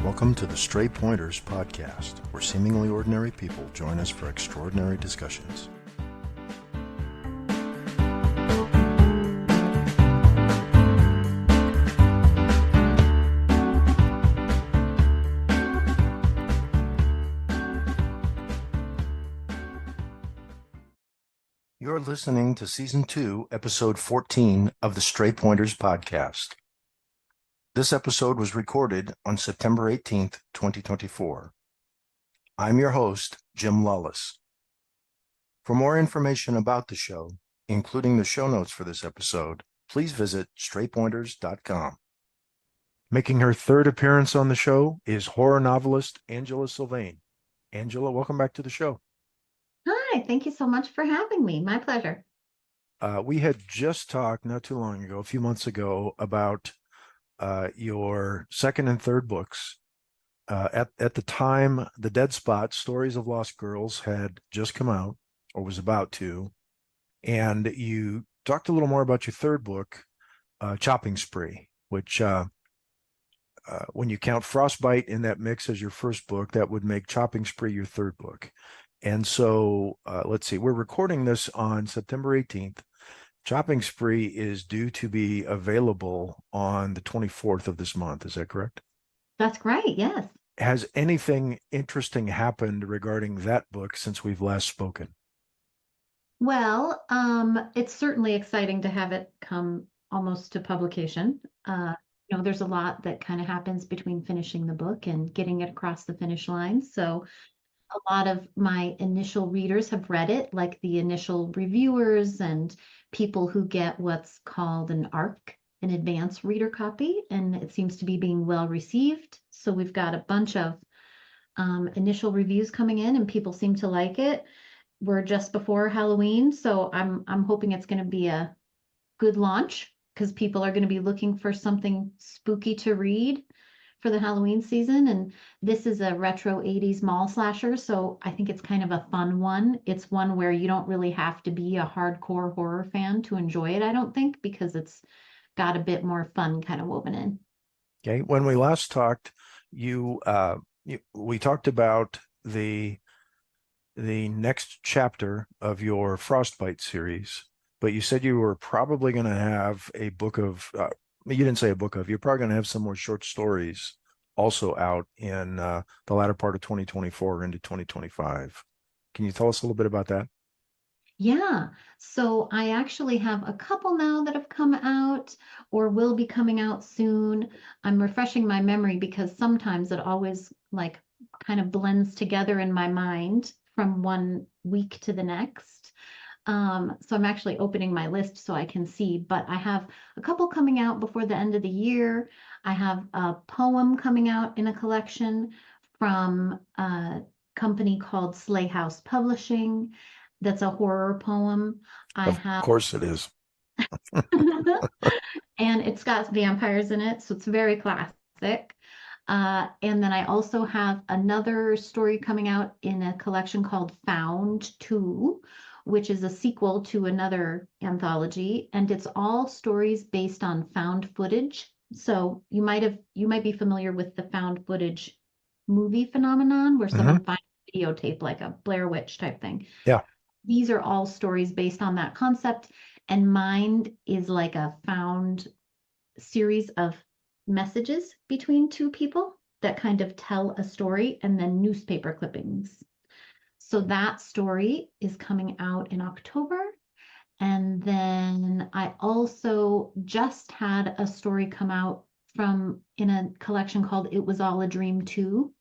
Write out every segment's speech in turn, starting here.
Welcome to the Stray Pointers podcast, where seemingly ordinary people join us for extraordinary discussions. You're listening to Season 2, Episode 14 of the Stray Pointers podcast. This episode was recorded on September 18th, 2024. I'm your host, Jim Lawless. For more information about the show, including the show notes for this episode, please visit straypointers.com. Making her third appearance on the show is horror novelist Angela Sylvaine. Angela, welcome back to the show. Hi, thank you so much for having me. My pleasure. We had just talked not too long ago, a few months ago, about your second and third books. At the time, The Dead Spot, Stories of Lost Girls had just come out, or was about to, and you talked a little more about your third book, Chopping Spree, which, when you count Frostbite in that mix as your first book, that would make Chopping Spree your third book. And so, let's see, we're recording this on September 18th. Chopping Spree is due to be available on the 24th of this month. Is that correct? That's great, yes. Has anything interesting happened regarding that book since we've last spoken? Well, it's certainly exciting to have it come almost to publication. There's a lot that kind of happens between finishing the book and getting it across the finish line. So a lot of my initial readers have read it, like the initial reviewers and people who get what's called an ARC, an advanced reader copy, and it seems to be being well received. So we've got a bunch of initial reviews coming in, and people seem to like it. We're just before Halloween, so I'm hoping it's going to be a good launch because people are going to be looking for something spooky to read for the Halloween season. And this is a retro 80s mall slasher, so I think it's kind of a fun one. It's one where you don't really have to be a hardcore horror fan to enjoy it, I don't think, because it's got a bit more fun kind of woven in. Okay. When we last talked, we talked about the next chapter of your Frostbite series, but you said you were probably going to have a book of you didn't say a book of, you're probably going to have some more short stories also out in the latter part of 2024 into 2025. Can you tell us a little bit about that? Yeah, so I actually have a couple now that have come out or will be coming out soon. I'm refreshing my memory because sometimes it always like kind of blends together in my mind from one week to the next. So I'm actually opening my list so I can see, but I have a couple coming out before the end of the year. I have a poem coming out in a collection from a company called Slay House Publishing. That's a horror poem. Of course it is. And it's got vampires in it, so it's very classic. And then I also have another story coming out in a collection called Found 2, which is a sequel to another anthology, and it's all stories based on found footage. So you might be familiar with the found footage movie phenomenon where someone finds a videotape like a Blair Witch type thing. Yeah. These are all stories based on that concept, and mine is like a found series of messages between two people that kind of tell a story, and then newspaper clippings. So that story is coming out in October. And then I also just had a story come out in a collection called It Was All a Dream Too.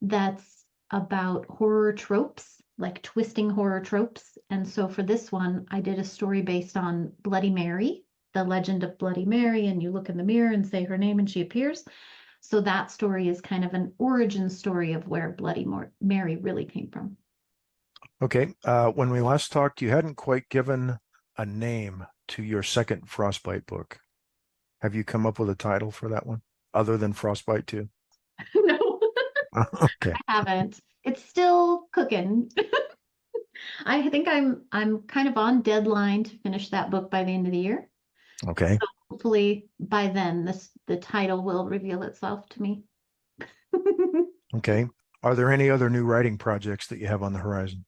That's about horror tropes, like twisting horror tropes. And so for this one, I did a story based on Bloody Mary, the legend of Bloody Mary, and you look in the mirror and say her name and she appears. So that story is kind of an origin story of where Bloody Mary really came from. Okay. When we last talked, you hadn't quite given a name to your second Frostbite book. Have you come up with a title for that one other than Frostbite 2? No, Okay. I haven't. It's still cooking. I think I'm kind of on deadline to finish that book by the end of the year. Okay. So hopefully by then the title will reveal itself to me. Okay. Are there any other new writing projects that you have on the horizon?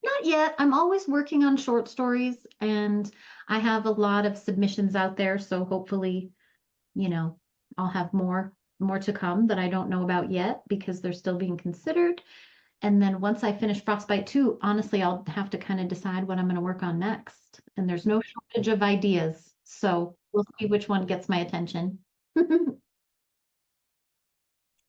Not yet. I'm always working on short stories and I have a lot of submissions out there, so hopefully, you know, I'll have more to come that I don't know about yet because they're still being considered. And then once I finish Frostbite 2, honestly, I'll have to kind of decide what I'm going to work on next. And there's no shortage of ideas, so we'll see which one gets my attention.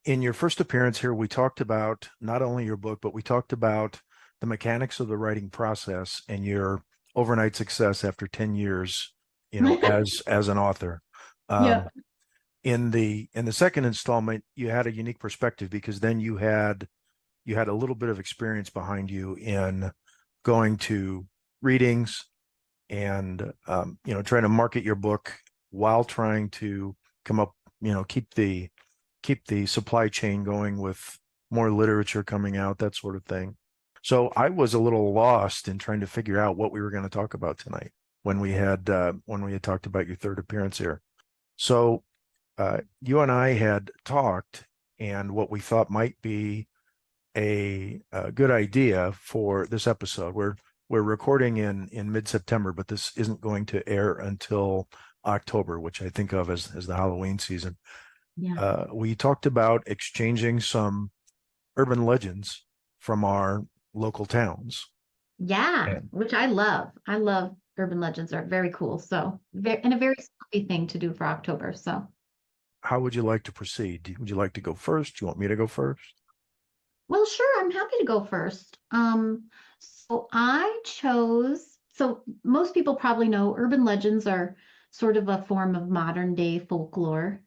In your first appearance here, we talked about not only your book, but we talked about the mechanics of the writing process and your overnight success after 10 years, as an author. Um, Yep. in the second installment, you had a unique perspective because then you had a little bit of experience behind you in going to readings and trying to market your book while trying to come up, keep the supply chain going with more literature coming out, that sort of thing. So I was a little lost in trying to figure out what we were going to talk about tonight when we had talked about your third appearance here. So you and I had talked, and what we thought might be a good idea for this episode. We're recording in mid-September, but this isn't going to air until October, which I think of as the Halloween season. Yeah. We talked about exchanging some urban legends from our local towns. Yeah, And which I love. I love urban legends are very cool. So, and a very spooky thing to do for October. So, how would you like to proceed? Would you like to go first? Do you want me to go first? well, sure, I'm happy to go first. So I chose, so most people probably know urban legends are sort of a form of modern day folklore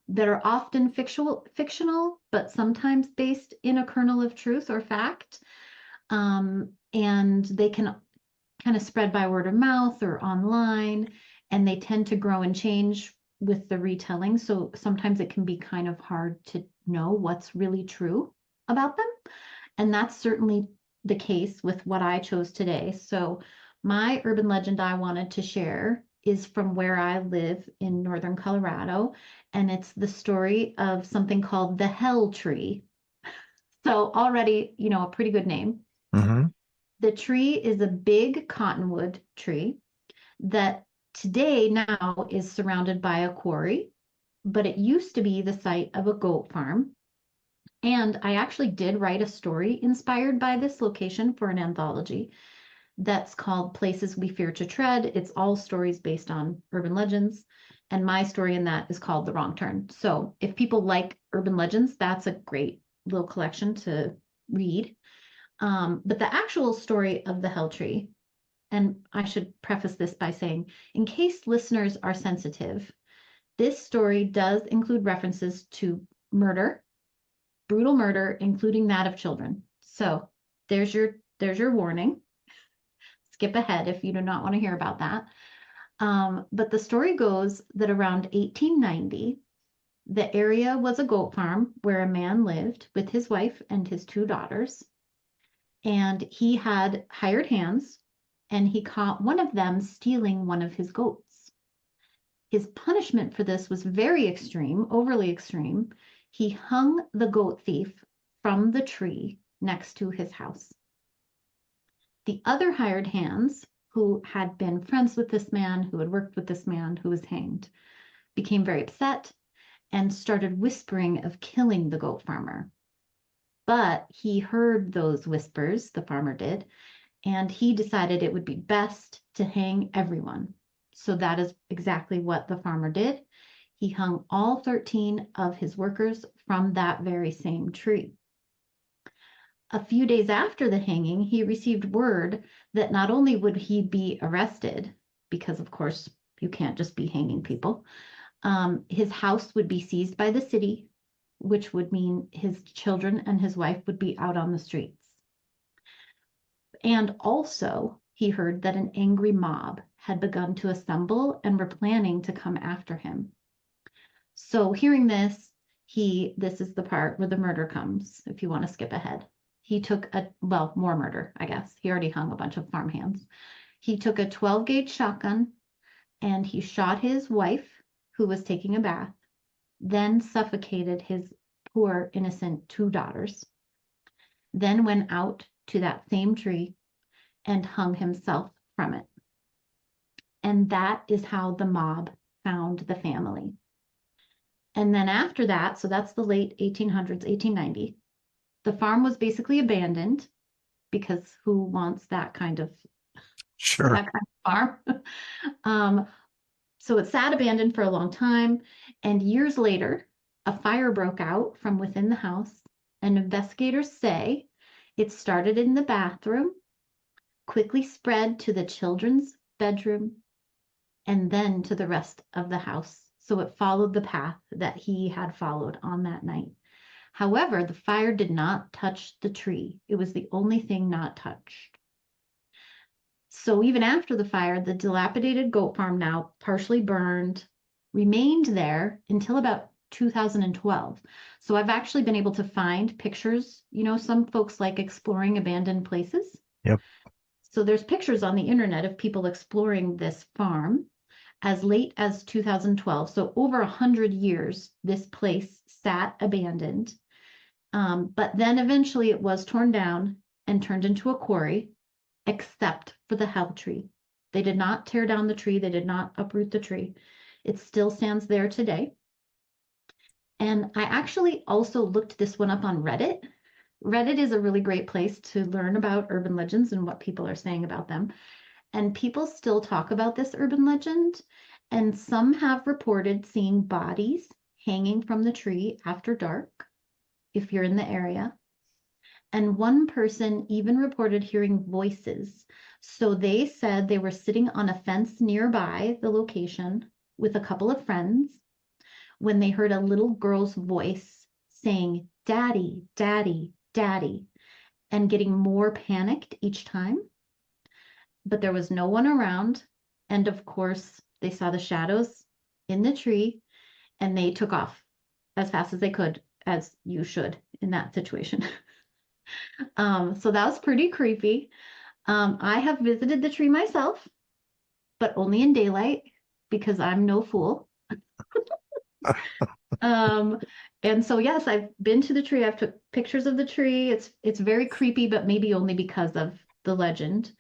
that are often fictional, but sometimes based in a kernel of truth or fact. And they can kind of spread by word of mouth or online, and they tend to grow and change with the retelling. So sometimes it can be kind of hard to know what's really true about them. And that's certainly the case with what I chose today. So my urban legend I wanted to share is from where I live in northern Colorado, and it's the story of something called the Hell Tree. So already, a pretty good name. Mm-hmm. The tree is a big cottonwood tree that today now is surrounded by a quarry, but it used to be the site of a goat farm. And I actually did write a story inspired by this location for an anthology that's called Places We Fear to Tread. It's all stories based on urban legends. And my story in that is called The Wrong Turn. So if people like urban legends, that's a great little collection to read. But the actual story of the Hell Tree, and I should preface this by saying, in case listeners are sensitive, this story does include references to murder, brutal murder, including that of children. So there's your warning. Skip ahead if you do not want to hear about that. But the story goes that around 1890, the area was a goat farm where a man lived with his wife and his two daughters. And he had hired hands, and he caught one of them stealing one of his goats. His punishment for this was very extreme, overly extreme. He hung the goat thief from the tree next to his house. The other hired hands, who had been friends with this man, who had worked with this man who was hanged, became very upset and started whispering of killing the goat farmer. But he heard those whispers, the farmer did, and he decided it would be best to hang everyone. So that is exactly what the farmer did. He hung all 13 of his workers from that very same tree. A few days after the hanging, he received word that not only would he be arrested, because of course you can't just be hanging people, his house would be seized by the city, which would mean his children and his wife would be out on the streets. And also, he heard that an angry mob had begun to assemble and were planning to come after him. So, hearing this, this is the part where the murder comes, if you want to skip ahead. He took more murder, I guess. He already hung a bunch of farmhands. He took a 12 gauge shotgun and he shot his wife, who was taking a bath, then suffocated his poor, innocent two daughters, then went out to that same tree and hung himself from it. And that is how the mob found the family. And then after that, so that's the late 1800s, 1890, the farm was basically abandoned because who wants that kind of Sure. farm? um, so it sat abandoned for a long time. And years later, a fire broke out from within the house. And investigators say it started in the bathroom, quickly spread to the children's bedroom, and then to the rest of the house. So it followed the path that he had followed on that night. However, the fire did not touch the tree. It was the only thing not touched. So even after the fire, the dilapidated goat farm, now partially burned, remained there until about 2012. So I've actually been able to find pictures. Some folks like exploring abandoned places. Yep. So there's pictures on the internet of people exploring this farm as late as 2012. So over 100 years, this place sat abandoned. But then eventually it was torn down and turned into a quarry, except for the hell tree. They did not tear down the tree. They did not uproot the tree. It still stands there today. And I actually also looked this one up on Reddit. Reddit is a really great place to learn about urban legends and what people are saying about them. And people still talk about this urban legend. And some have reported seeing bodies hanging from the tree after dark, if you're in the area. And one person even reported hearing voices. So they said they were sitting on a fence nearby the location with a couple of friends when they heard a little girl's voice saying, "Daddy, Daddy, Daddy," and getting more panicked each time. But there was no one around. And of course, they saw the shadows in the tree and they took off as fast as they could, as you should in that situation. So that was pretty creepy. I have visited the tree myself, but only in daylight because I'm no fool. Um, and so yes, I've been to the tree. I've took pictures of the tree. It's very creepy, but maybe only because of the legend.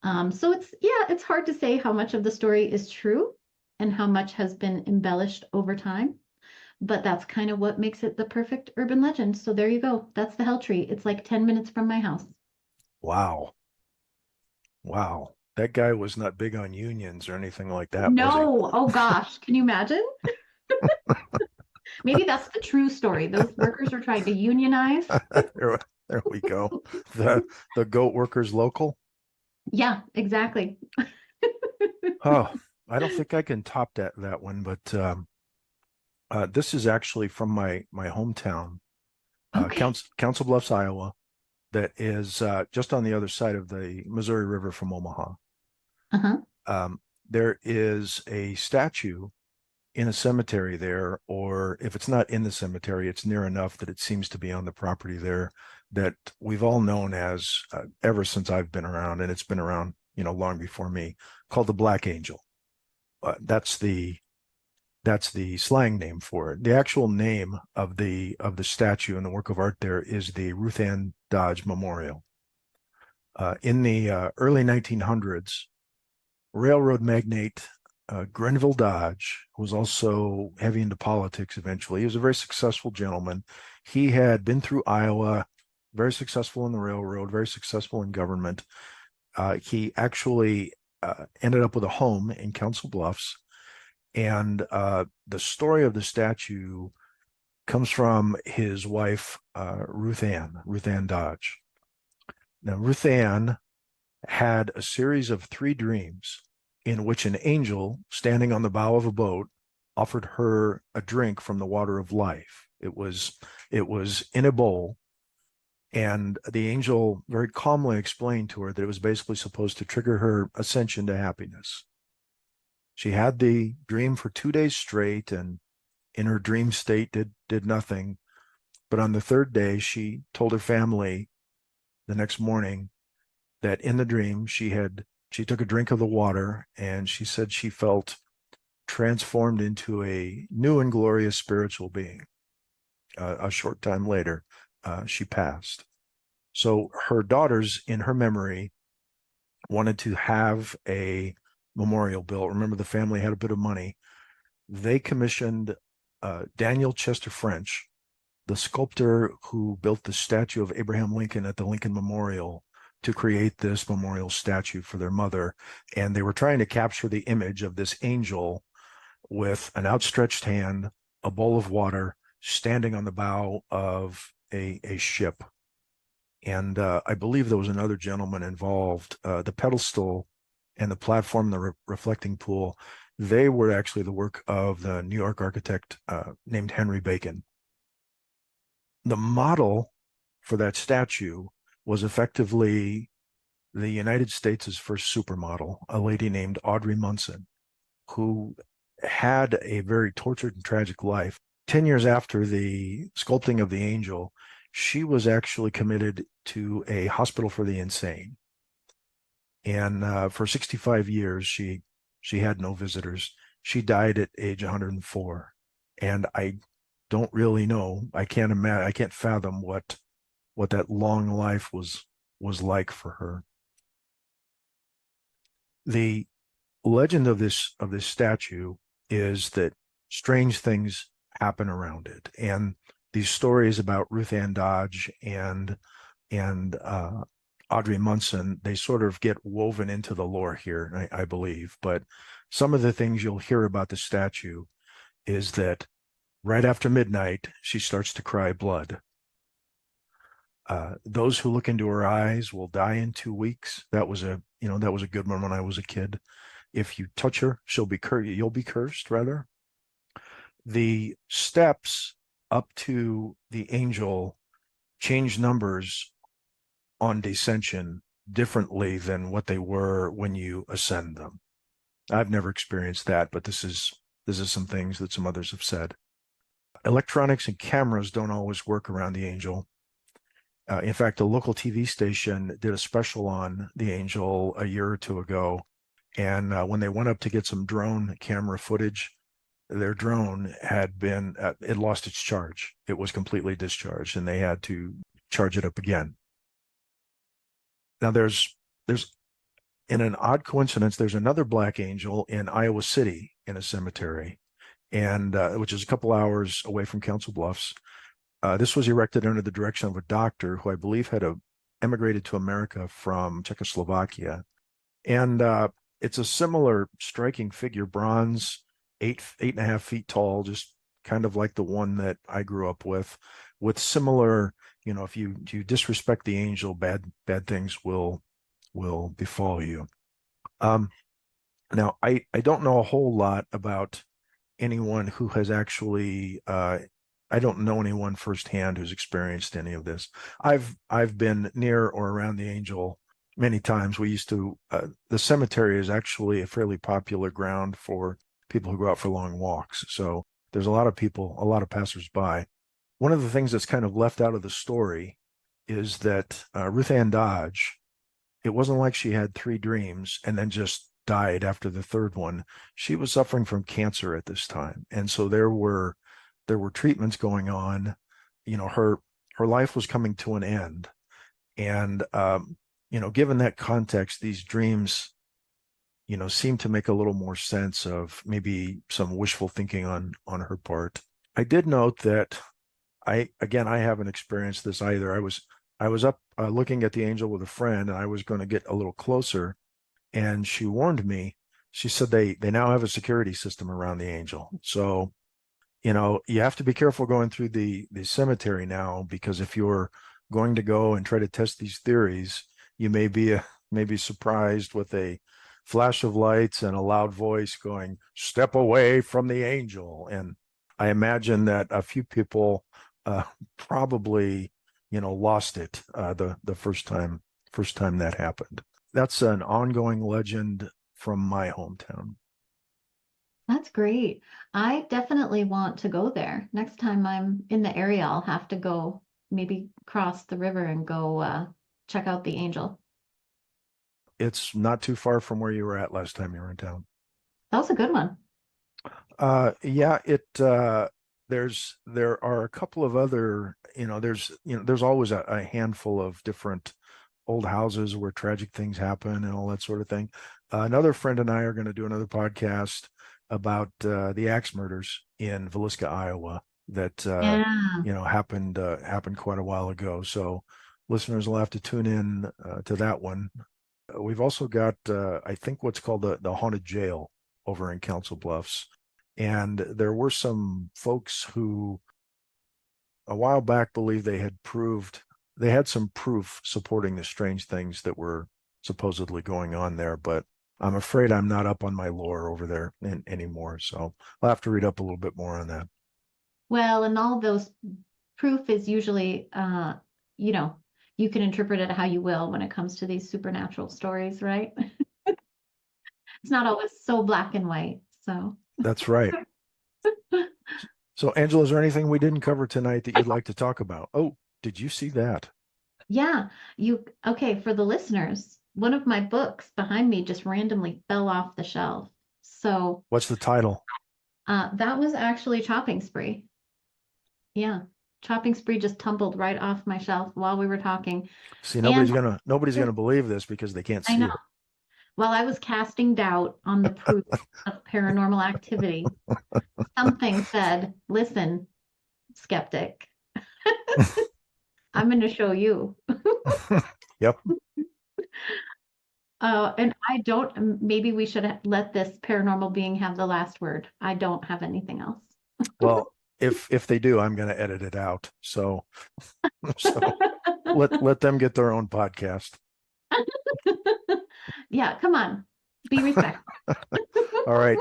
So it's hard to say how much of the story is true and how much has been embellished over time. But that's kind of what makes it the perfect urban legend. So there you go. That's the Hell Tree. It's like 10 minutes from my house. Wow. Wow. That guy was not big on unions or anything like that, was he? No, oh gosh, can you imagine? Maybe that's the true story. Those workers were trying to unionize. there, there we go. The the goat workers local. Yeah, exactly. Oh, I don't think I can top that one, but this is actually from my hometown, Okay. Council Bluffs, Iowa. That is just on the other side of the Missouri River from Omaha. Uh-huh. There is a statue in a cemetery there, or if it's not in the cemetery, it's near enough that it seems to be on the property there, that we've all known as ever since I've been around, and it's been around, long before me, called the Black Angel. That's the slang name for it. The actual name of the statue and the work of art there is the Ruth Ann Dodge Memorial. In the early 1900s, railroad magnate Grenville Dodge, who was also heavy into politics eventually, he was a very successful gentleman. He had been through Iowa, very successful in the railroad, very successful in government. He actually ended up with a home in Council Bluffs. And the story of the statue comes from his wife, Ruth Ann Dodge. Now, Ruth Ann had a series of 3 dreams in which an angel standing on the bow of a boat offered her a drink from the water of life. It was in a bowl, and the angel very calmly explained to her that it was basically supposed to trigger her ascension to happiness. She had the dream for 2 days straight, and in her dream state did nothing. But on the 3rd day, she told her family the next morning that in the dream she took a drink of the water, and she said she felt transformed into a new and glorious spiritual being. A short time later, she passed. So her daughters, in her memory, wanted to have a memorial built. Remember, the family had a bit of money. They commissioned Daniel Chester French, the sculptor who built the statue of Abraham Lincoln at the Lincoln Memorial, to create this memorial statue for their mother. And they were trying to capture the image of this angel with an outstretched hand, a bowl of water, standing on the bow of a ship. And I believe there was another gentleman involved. The pedestal and the platform, the reflecting pool, they were actually the work of the New York architect named Henry Bacon. The model for that statue was effectively the United States' first supermodel, a lady named Audrey Munson, who had a very tortured and tragic life. 10 years after the sculpting of the angel, she was actually committed to a hospital for the insane. And for 65 years, she had no visitors. She died at age 104. And I don't really know. I can't imagine. I can't fathom what that long life was like for her. The legend of this statue is that strange things happen around it, and these stories about Ruth Ann Dodge and Audrey Munson, they sort of get woven into the lore here, I believe. But some of the things you'll hear about the statue is that right after midnight, she starts to cry blood. Those who look into her eyes will die in 2 weeks. That was a good one when I was a kid. If you touch her, you'll be cursed, rather. The steps up to the angel change numbers on descension differently than what they were when you ascend them. I've never experienced that, but this is some things that some others have said. Electronics and cameras don't always work around the angel. In fact, a local TV station did a special on the angel a year or two ago. And when they went up to get some drone camera footage, their drone had been, it lost its charge. It was completely discharged, and they had to charge it up again. Now there's in an odd coincidence, there's another black angel in Iowa City in a cemetery, and which is a couple hours away from Council Bluffs. This was erected under the direction of a doctor who I believe had emigrated to America from Czechoslovakia. And it's a similar striking figure, bronze, 8.5 feet tall, just kind of like the one that I grew up with similar, if you disrespect the angel, bad things will befall you. Now, I don't know a whole lot about anyone who has actually I don't know anyone firsthand who's experienced any of this. I've been near or around the angel many times. We used to the cemetery is actually a fairly popular ground for people who go out for long walks. So there's a lot of people, a lot of passersby. One of the things that's kind of left out of the story is that Ruth Ann Dodge, it wasn't like she had 3 dreams and then just died after the third one. She was suffering from cancer at this time. And so there were treatments going on. Her life was coming to an end. And, given that context, these dreams, seem to make a little more sense of maybe some wishful thinking on her part. I did note that I haven't experienced this either. I was up looking at the angel with a friend, and I was going to get a little closer, and she warned me. She said they now have a security system around the angel. So, you have to be careful going through the cemetery now, because if you're going to go and try to test these theories, you may be surprised with a flash of lights and a loud voice going, "Step away from the angel." And I imagine that a few people probably, lost it the first time that happened. That's an ongoing legend from my hometown. That's great. I definitely want to go there. Next time I'm in the area, I'll have to go maybe cross the river and go check out the angel. It's not too far from where you were at last time you were in town. That was a good one. Yeah, there are a couple of other, there's always a handful of different old houses where tragic things happen and all that sort of thing. Another friend and I are going to do another podcast about the axe murders in Villisca, Iowa, that Yeah. happened quite a while ago. So listeners will have to tune in to that one. We've also got I think what's called the haunted jail over in Council Bluffs, and there were some folks who a while back believed they had some proof supporting the strange things that were supposedly going on there, but I'm afraid I'm not up on my lore over there anymore. So I'll have to read up a little bit more on that. Well, and all those proof is usually, you know, you can interpret it how you will when it comes to these supernatural stories, right? It's not always so black and white. So, That's right. So, Angela, is there anything we didn't cover tonight that you'd like to talk about? Oh, did you see that? yeah, okay, for the listeners, one of my books behind me just randomly fell off the shelf. So, What's the title? that was actually Chopping Spree. Yeah, Chopping Spree just tumbled right off my shelf while we were talking. See, And nobody's gonna believe this because they can't I see know, it. while I was casting doubt on the proof of paranormal activity, something said, listen, skeptic, I'm going to show you. Yep. And I don't, maybe we should let this paranormal being have the last word. I don't have anything else. Well, if they do, I'm going to edit it out. So so let them get their own podcast. Yeah, come on, be respectful. All right,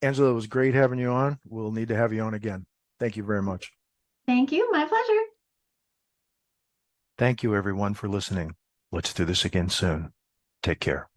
Angela, it was great having you on. We'll need to have you on again. Thank you very much. Thank you. My pleasure. Thank you, everyone, for listening. Let's do this again soon. Take care.